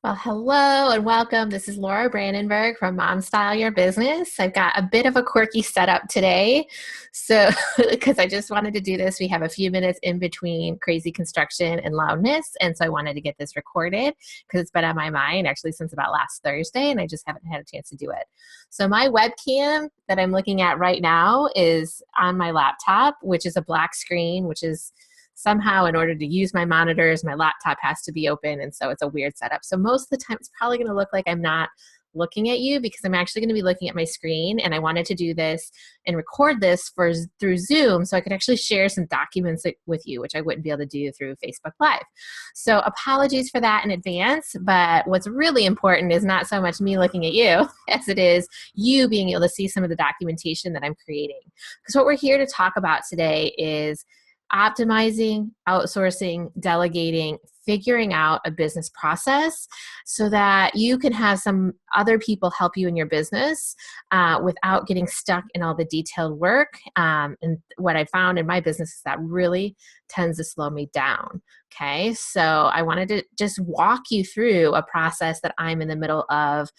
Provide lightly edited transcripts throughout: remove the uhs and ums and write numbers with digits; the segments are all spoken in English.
Well, hello and welcome. This is Laura Brandenburg from Mom Style Your Business. I've got a bit of a quirky setup today. So, because I just wanted to do this, we have a few minutes in between crazy construction and loudness. And so I wanted to get this recorded because it's been on my mind actually since about last Thursday, and I just haven't had a chance to do it. So, my webcam that I'm looking at right now is on my laptop, which is a black screen, which is somehow in order to use my monitors, my laptop has to be open. And so it's a weird setup. So most of the time it's probably going to look like I'm not looking at you because I'm actually going to be looking at my screen. And I wanted to do this and record this through Zoom so I could actually share some documents with you, which I wouldn't be able to do through Facebook Live. So apologies for that in advance. But what's really important is not so much me looking at you as it is you being able to see some of the documentation that I'm creating. Because what we're here to talk about today is optimizing, outsourcing, delegating, figuring out a business process so that you can have some other people help you in your business without getting stuck in all the detailed work. And what I found in my business is that really tends to slow me down. Okay, so I wanted to just walk you through a process that I'm in the middle of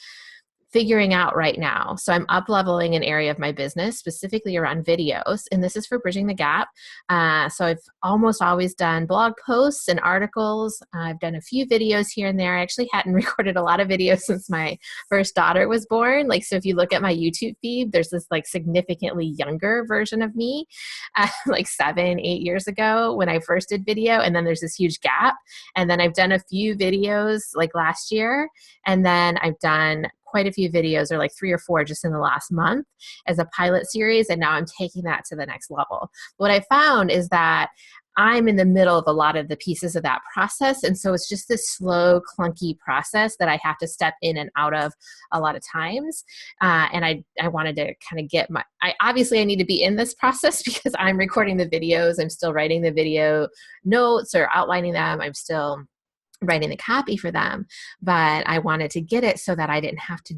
figuring out right now. So I'm up-leveling an area of my business, specifically around videos, and this is for bridging the gap. So I've almost always done blog posts and articles. I've done a few videos here and there. I actually hadn't recorded a lot of videos since my first daughter was born. So if you look at my YouTube feed, there's this significantly younger version of me, 7, 8 years ago when I first did video, and then there's this huge gap. And then I've done a few videos last year, and then I've done quite a few videos, or 3 or 4 just in the last month as a pilot series, and now I'm taking that to the next level. What I found is that I'm in the middle of a lot of the pieces of that process, and so it's just this slow, clunky process that I have to step in and out of a lot of times. And I wanted to kind of get obviously I need to be in this process because I'm recording the videos, I'm still writing the video notes or outlining them, I'm still writing the copy for them, but I wanted to get it so that I didn't have to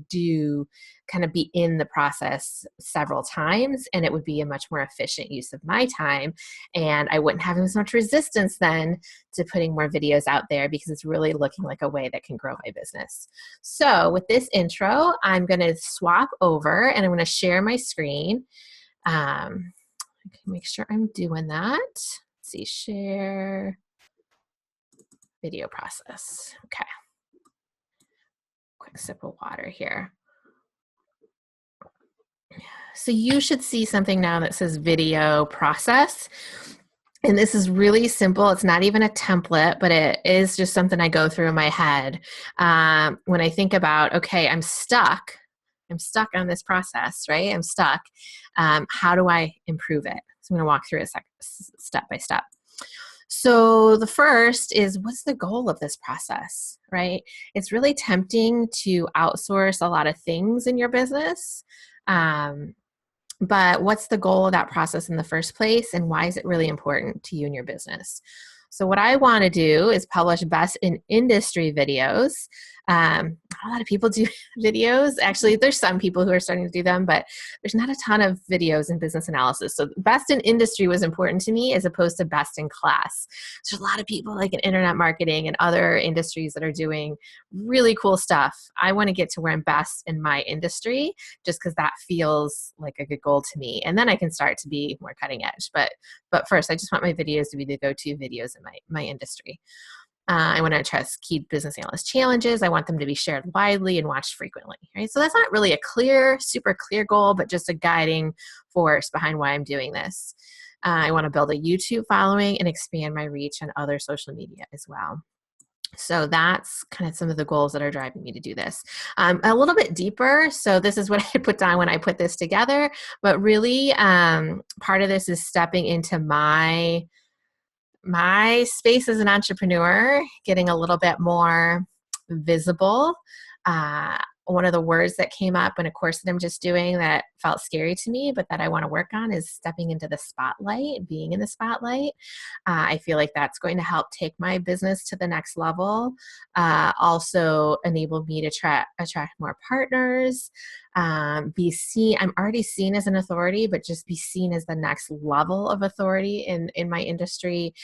be in the process several times, and it would be a much more efficient use of my time, and I wouldn't have as much resistance then to putting more videos out there because it's really looking like a way that can grow my business. So with this intro, I'm going to swap over and I'm going to share my screen. I can make sure I'm doing that. Let's see, share video process. Okay. Quick sip of water here. So you should see something now that says video process. And this is really simple. It's not even a template, but it is just something I go through in my head. When I think about, okay, I'm stuck on this process, right? I'm stuck. How do I improve it? So I'm going to walk through it step by step. So the first is, what's the goal of this process, right? It's really tempting to outsource a lot of things in your business. But what's the goal of that process in the first place, and why is it really important to you and your business? So what I want to do is publish best in industry videos. A lot of people do videos. Actually, there's some people who are starting to do them, but there's not a ton of videos in business analysis. So best in industry was important to me as opposed to best in class. There's a lot of people in internet marketing and other industries that are doing really cool stuff. I want to get to where I'm best in my industry just because that feels like a good goal to me. And then I can start to be more cutting edge. But first, I just want my videos to be the go-to videos in my industry. I want to address key business analyst challenges. I want them to be shared widely and watched frequently, right? So that's not really a super clear goal, but just a guiding force behind why I'm doing this. I want to build a YouTube following and expand my reach on other social media as well. So that's kind of some of the goals that are driving me to do this. A little bit deeper. So this is what I put down when I put this together, but really part of this is stepping into my space as an entrepreneur, getting a little bit more visible. One of the words that came up in a course that I'm just doing that felt scary to me, but that I want to work on is stepping into the spotlight, being in the spotlight. I feel like that's going to help take my business to the next level. Also enable me to attract more partners, be seen. I'm already seen as an authority, but just be seen as the next level of authority in my industry,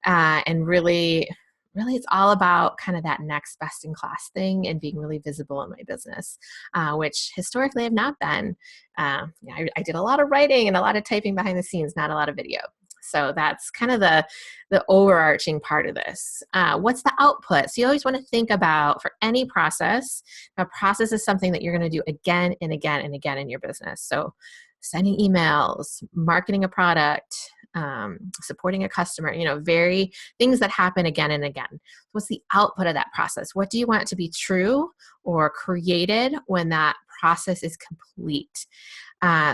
and really really it's all about kind of that next best in class thing and being really visible in my business, which historically I've not been. I did a lot of writing and a lot of typing behind the scenes, not a lot of video. So that's kind of the overarching part of this. What's the output? So you always want to think about, for any process, a process is something that you're going to do again and again and again in your business. So sending emails, marketing a product, supporting a customer, very things that happen again and again. What's the output of that process? What do you want it to be true or created when that process is complete?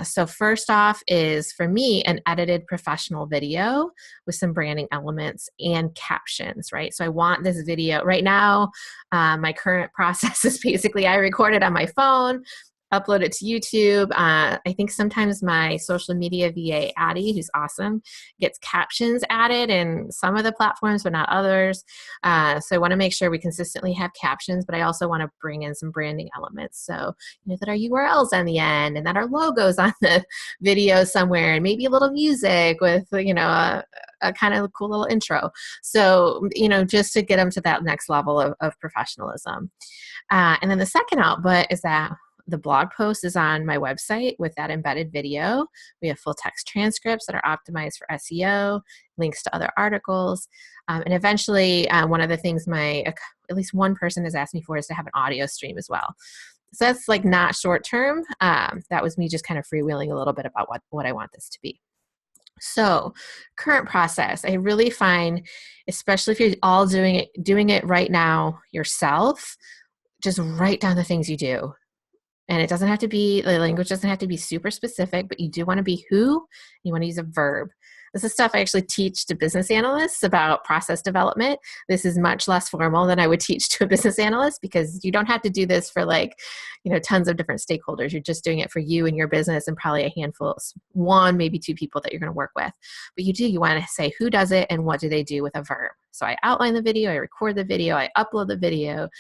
So first off is, for me, an edited professional video with some branding elements and captions, right? So I want this video right now. My current process is basically I record it on my phone, upload it to YouTube. I think sometimes my social media VA, Addie, who's awesome, gets captions added in some of the platforms, but not others. So I want to make sure we consistently have captions, but I also want to bring in some branding elements. So, that our URLs on the end and that our logo's on the video somewhere, and maybe a little music with, a kind of cool little intro. So, just to get them to that next level of professionalism. And then the second output is that the blog post is on my website with that embedded video. We have full text transcripts that are optimized for SEO, links to other articles. And eventually, one of the things at least one person has asked me for is to have an audio stream as well. So that's like not short term. That was me just kind of freewheeling a little bit about what I want this to be. So current process, I really find, especially if you're all doing it right now yourself, just write down the things you do. And it doesn't have to be, the language doesn't have to be super specific, but you do want to be who, you want to use a verb. This is stuff I actually teach to business analysts about process development. This is much less formal than I would teach to a business analyst, because you don't have to do this for tons of different stakeholders. You're just doing it for you and your business and probably a handful, one, maybe two people that you're going to work with. But you want to say who does it and what do they do with a verb. So I outline the video, I record the video, I upload the video,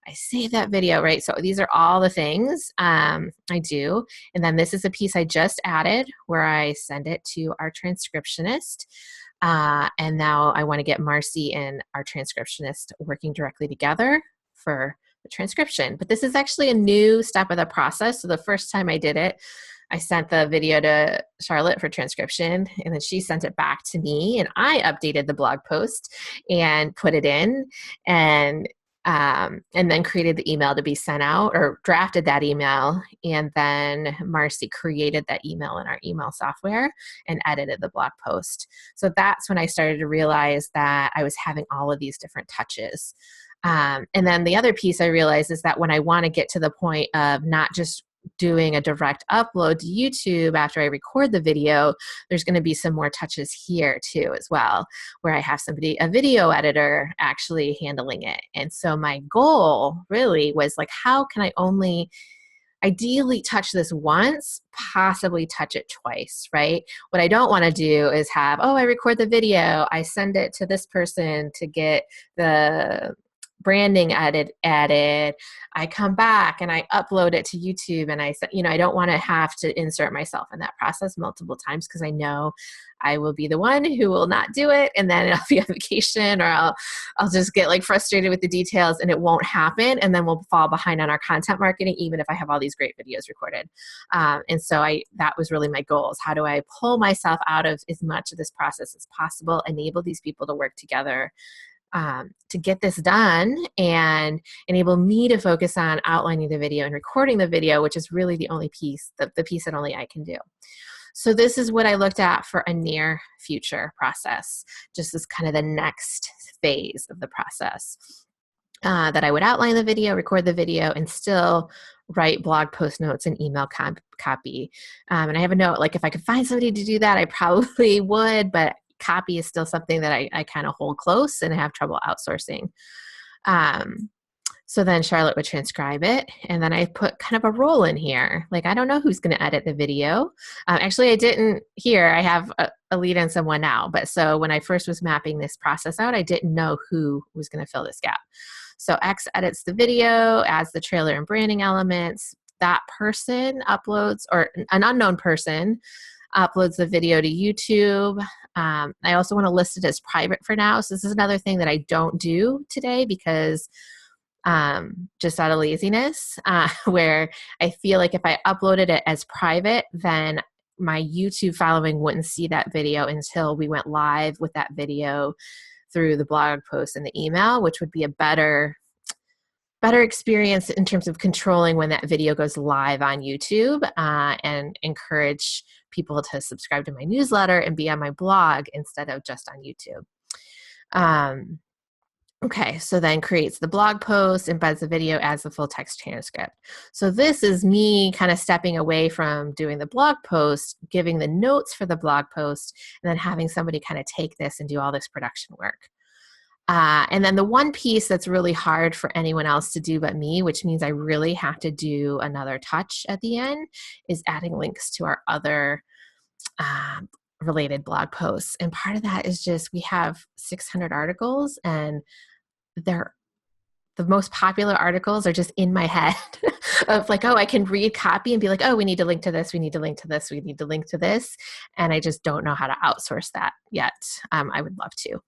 I save that video, right? So these are all the things I do. And then this is a piece I just added where I send it to our transcriptionist. And now I want to get Marcy and our transcriptionist working directly together for the transcription. But this is actually a new step of the process. So the first time I did it, I sent the video to Charlotte for transcription, and then she sent it back to me, and I updated the blog post and put it in, and then created the email to be sent out, or drafted that email. And then Marcy created that email in our email software and edited the blog post. So that's when I started to realize that I was having all of these different touches. And then the other piece I realized is that when I want to get to the point of not just doing a direct upload to YouTube after I record the video, there's going to be some more touches here too as well, where I have a video editor actually handling it. And so my goal really was how can I only ideally touch this once, possibly touch it twice, right? What I don't want to do is have, I record the video, I send it to this person to get the branding added, I come back and I upload it to YouTube, and I don't want to have to insert myself in that process multiple times, because I know I will be the one who will not do it, and then I'll be on vacation, or I'll just get frustrated with the details and it won't happen, and then we'll fall behind on our content marketing, even if I have all these great videos recorded. And so that was really my goal, is how do I pull myself out of as much of this process as possible, enable these people to work together to get this done, and enable me to focus on outlining the video and recording the video, which is really the only piece, the piece that only I can do. So this is what I looked at for a near future process, just as kind of the next phase of the process. That I would outline the video, record the video, and still write blog post notes and email copy. And I have a note, if I could find somebody to do that, I probably would, but copy is still something that I kind of hold close and have trouble outsourcing. So then Charlotte would transcribe it, and then I put kind of a role in here. I don't know who's going to edit the video. Actually, I didn't here. I have a lead on someone now, but so when I first was mapping this process out, I didn't know who was going to fill this gap. So X edits the video, adds the trailer and branding elements. That person uploads, or an unknown person uploads the video to YouTube. I also want to list it as private for now. So this is another thing that I don't do today because just out of laziness, where I feel like if I uploaded it as private, then my YouTube following wouldn't see that video until we went live with that video through the blog post and the email, which would be a better experience in terms of controlling when that video goes live on YouTube, and encourage people to subscribe to my newsletter and be on my blog instead of just on YouTube. Okay, so then creates the blog post, embeds the video, adds the full text transcript. So this is me kind of stepping away from doing the blog post, giving the notes for the blog post, and then having somebody kind of take this and do all this production work. And then the one piece that's really hard for anyone else to do but me, which means I really have to do another touch at the end, is adding links to our other related blog posts. And part of that is just we have 600 articles, and they're the most popular articles are just in my head of like, oh, I can read copy and be like, oh, we need to link to this, we need to link to this, we need to link to this. And I just don't know how to outsource that yet. I would love to.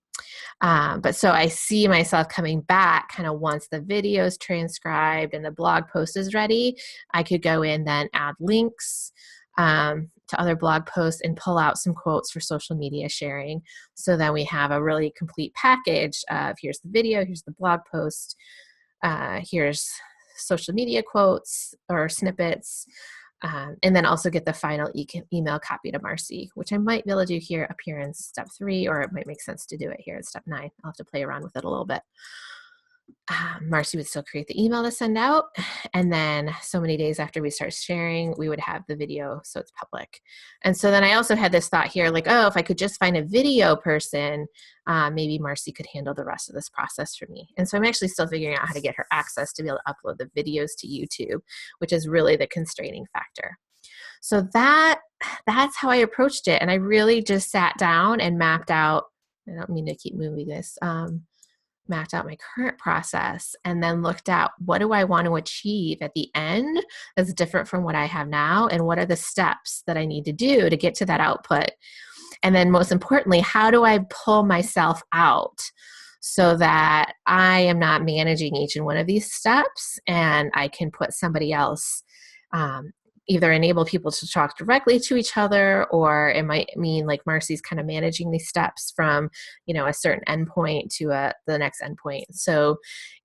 But so I see myself coming back kind of once the video is transcribed and the blog post is ready. I could go in then add links to other blog posts and pull out some quotes for social media sharing. So then we have a really complete package of here's the video, here's the blog post, here's social media quotes or snippets, and then also get the final email copy to Marcy, which I might be able to do here up here in step 3, or it might make sense to do it here in step 9. I'll have to play around with it a little bit. Marcy would still create the email to send out. And then so many days after we start sharing, we would have the video so it's public. And so then I also had this thought here, like, oh, if I could just find a video person, maybe Marcy could handle the rest of this process for me. And so I'm actually still figuring out how to get her access to be able to upload the videos to YouTube, which is really the constraining factor. So that's how I approached it. And I really just sat down and mapped out, I don't mean to keep moving this, mapped out my current process and then looked at what do I want to achieve at the end that's different from what I have now, and what are the steps that I need to do to get to that output. And then most importantly, how do I pull myself out so that I am not managing each and one of these steps and I can put somebody else, either enable people to talk directly to each other, or it might mean like Marcy's kind of managing these steps from, a certain endpoint to the next endpoint. So,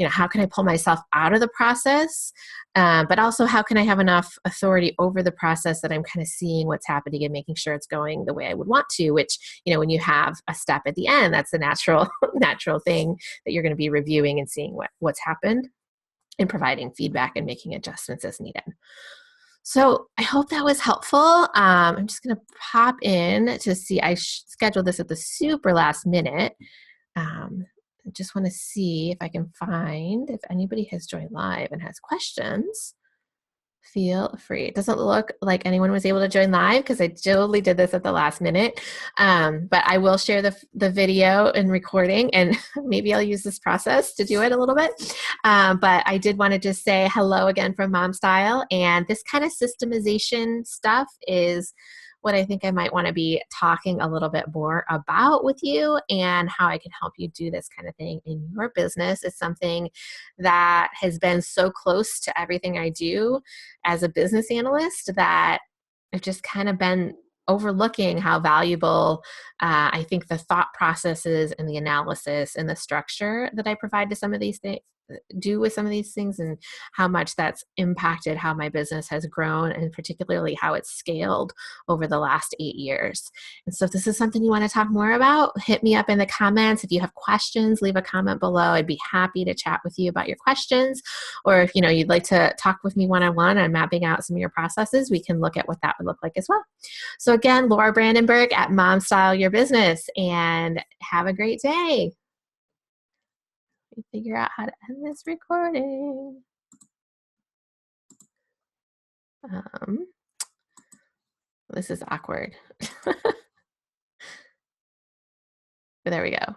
how can I pull myself out of the process? But also how can I have enough authority over the process that I'm kind of seeing what's happening and making sure it's going the way I would want to, which, when you have a step at the end, that's the natural thing that you're going to be reviewing and seeing what's happened and providing feedback and making adjustments as needed. So I hope that was helpful. I'm just going to pop in to see. I scheduled this at the super last minute. I just want to see if I can find if anybody has joined live and has questions. Feel free. It doesn't look like anyone was able to join live because I totally did this at the last minute. But I will share the video and recording, and maybe I'll use this process to do it a little bit. But I did want to just say hello again from Mom Style. And this kind of systemization stuff is what I think I might want to be talking a little bit more about with you, and how I can help you do this kind of thing in your business. Is something that has been so close to everything I do as a business analyst that I've just kind of been overlooking how valuable I think the thought processes and the analysis and the structure that I provide to some of these things do with some of these things, and how much that's impacted how my business has grown, and particularly how it's scaled over the last 8 years. And so if this is something you want to talk more about, hit me up in the comments. If you have questions, leave a comment below. I'd be happy to chat with you about your questions. Or if you'd like to talk with me one-on-one on mapping out some of your processes, we can look at what that would look like as well. So again, Laura Brandenburg at Mom Style Your Business, and have a great day. Figure out how to end this recording. This is awkward. But there we go.